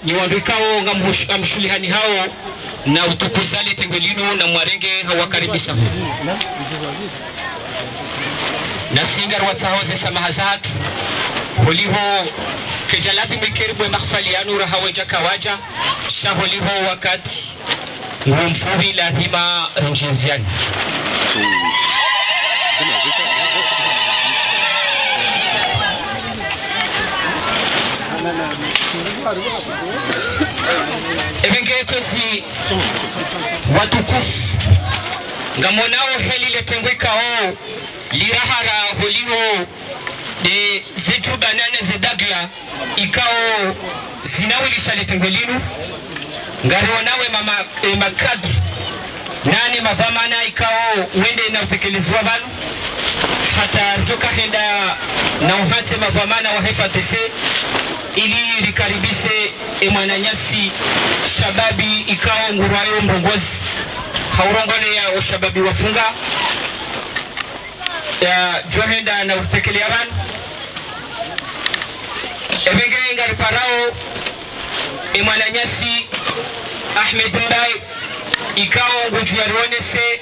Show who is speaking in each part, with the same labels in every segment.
Speaker 1: ni wandikao ngamshulihani hao na utukuzali tengwelino na mwarenge hawakaribisa na singar watsahoze samahazat holiho keja lazima ikeribwe makhfali yanura haweja kawaja shaholiho wakati ngumfubi lazima ronjenziani ebenge kosi watukufu ngamonao heli letengwekao lirahara holiho de zejuba nane zedagla ikao zinawilisha letengwelinu ngarionawe makadri nane mavamana ikao wende na utekelezi wa banu hata rujoka henda na uhate mavamana wa FADC ili rikaribise mwananyasi shababi ikao ngurwayo mrongozi haurongone ya ushababi wafunga ya johenda na utekelea banu ebenge ngariparao mwananyasi Ahmed Mbaye ikao ngujuyaruonese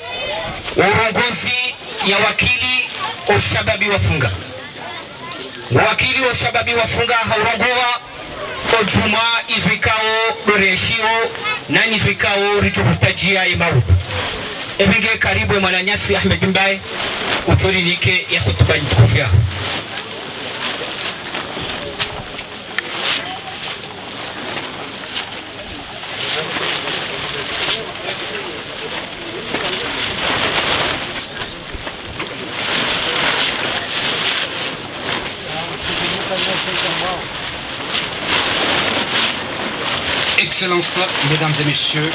Speaker 1: urongozi ya wakili ushababi wafunga wakili wa shababi wafunga haurongoa ojuma izwikao doreshio na izwikao richohutajia imau ebenge karibu mwananyasi Ahmed Mbaye utorilike ya hutuba nitukufu.
Speaker 2: Excellences, Mesdames et Messieurs,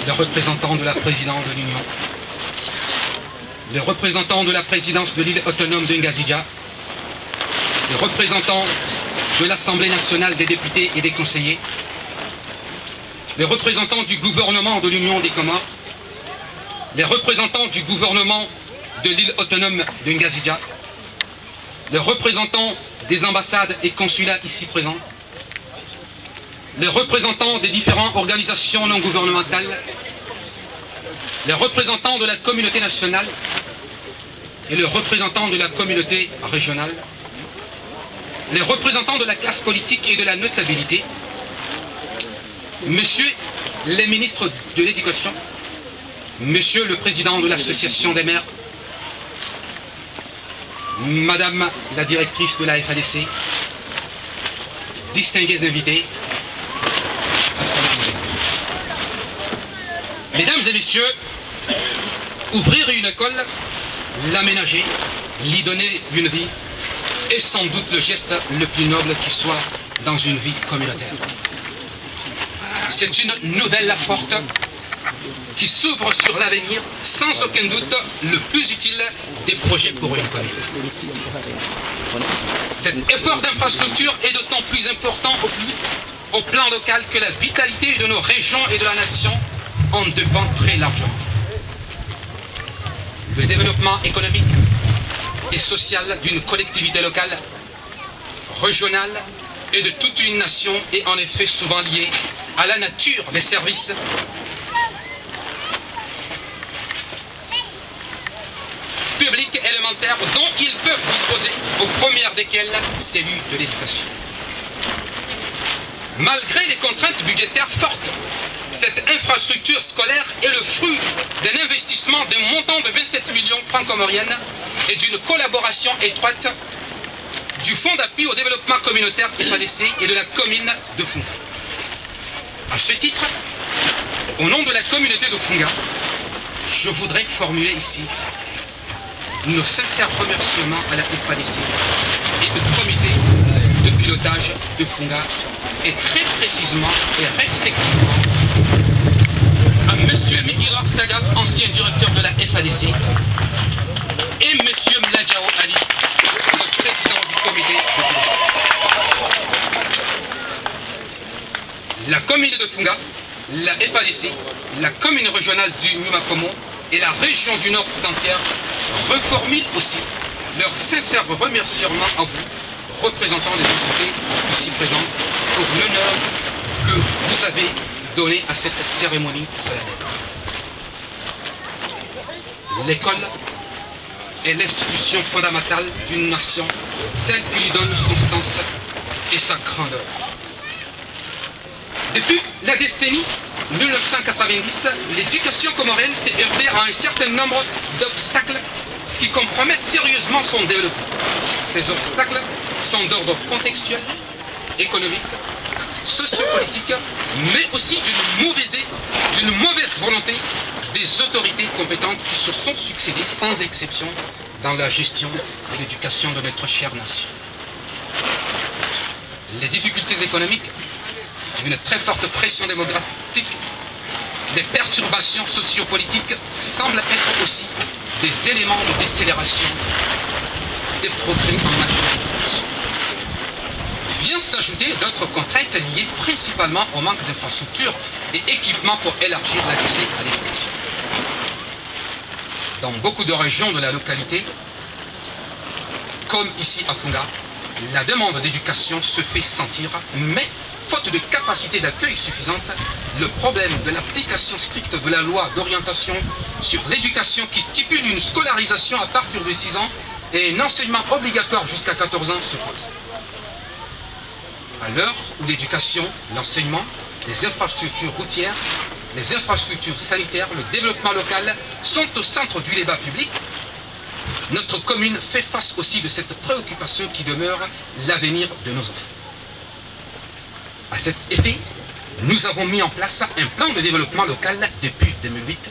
Speaker 2: les représentants de la présidence de l'Union, les représentants de la présidence de l'île autonome de Ngazidja, les représentants de l'Assemblée nationale des députés et des conseillers, les représentants du gouvernement de l'Union des Comores, les représentants du gouvernement de l'île autonome de Ngazidja, les représentants des ambassades et consulats ici présents, les représentants des différentes organisations non gouvernementales, les représentants de la communauté nationale et les représentants de la communauté régionale, les représentants de la classe politique et de la notabilité, messieurs les ministres de l'Éducation, monsieur le président de l'association des maires, madame la directrice de la FADC, distingués invités, mesdames et messieurs, ouvrir une école, l'aménager, lui donner une vie est sans doute le geste le plus noble qui soit dans une vie communautaire. C'est une nouvelle porte qui s'ouvre sur l'avenir, sans aucun doute le plus utile des projets pour une commune. Cet effort d'infrastructure est d'autant plus important au plan local que la vitalité de nos régions et de la nation en dépend très largement. Le développement économique et social d'une collectivité locale, régionale et de toute une nation est en effet souvent lié à la nature des services publics élémentaires dont ils peuvent disposer, aux premières desquelles celui de l'éducation. Malgré les contraintes budgétaires fortes, cette infrastructure scolaire est le fruit d'un investissement d'un montant de 27 millions de francs comoriennes et d'une collaboration étroite du Fonds d'appui au développement communautaire FADC et de la commune de Funga. À ce titre, au nom de la communauté de Funga, je voudrais formuler ici nos sincères remerciements à la FADC et au comité de pilotage de Funga et très précisément et respectivement à M. Mihirab Sagat, ancien directeur de la FADC, et M. Mladjao Ali, le président du comité de pilotage. La commune de Funga, la FADC, la commune régionale du Numakomo et la région du Nord tout entière reformulent aussi leurs sincères remerciements à vous, représentants des entités ici présentes, pour l'honneur que vous avez donné à cette cérémonie solennelle. L'école est l'institution fondamentale d'une nation, celle qui lui donne son sens et sa grandeur. Depuis la décennie 1990, l'éducation comorienne s'est heurtée à un certain nombre d'obstacles qui compromettent sérieusement son développement. Ces obstacles sont d'ordre contextuel, économique, sociopolitique, mais aussi d'une mauvaise volonté des autorités compétentes qui se sont succédées sans exception dans la gestion de l'éducation de notre chère nation. Les difficultés économiques, une très forte pression démographique, des perturbations sociopolitiques semblent être aussi des éléments de décélération des progrès en matière d'éducation. Vient s'ajouter d'autres contraintes liées principalement au manque d'infrastructures et équipements pour élargir l'accès à l'éducation. Dans beaucoup de régions de la localité, comme ici à Funga, la demande d'éducation se fait sentir, mais faute de capacité d'accueil suffisante, le problème de l'application stricte de la loi d'orientation sur l'éducation qui stipule une scolarisation à partir de 6 ans et un enseignement obligatoire jusqu'à 14 ans se pose. À l'heure où l'éducation, l'enseignement, les infrastructures routières, les infrastructures sanitaires, le développement local sont au centre du débat public, notre commune fait face aussi de cette préoccupation qui demeure l'avenir de nos enfants. À cet effet, nous avons mis en place un plan de développement local depuis 2008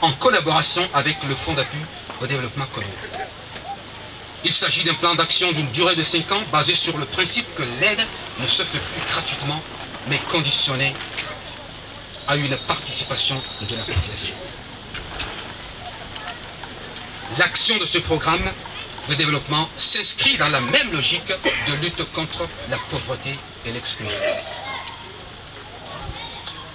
Speaker 2: en collaboration avec le Fonds d'appui au développement communautaire. Il s'agit d'un plan d'action d'une durée de 5 ans basé sur le principe que l'aide ne se fait plus gratuitement mais conditionnée à une participation de la population. L'action de ce programme de développement s'inscrit dans la même logique de lutte contre la pauvreté et l'exclusion.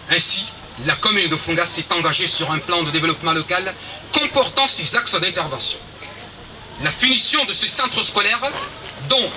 Speaker 2: Ainsi, la commune de Funga s'est engagée sur un plan de développement local comportant 6 axes d'intervention. La finition de ce centre scolaire dont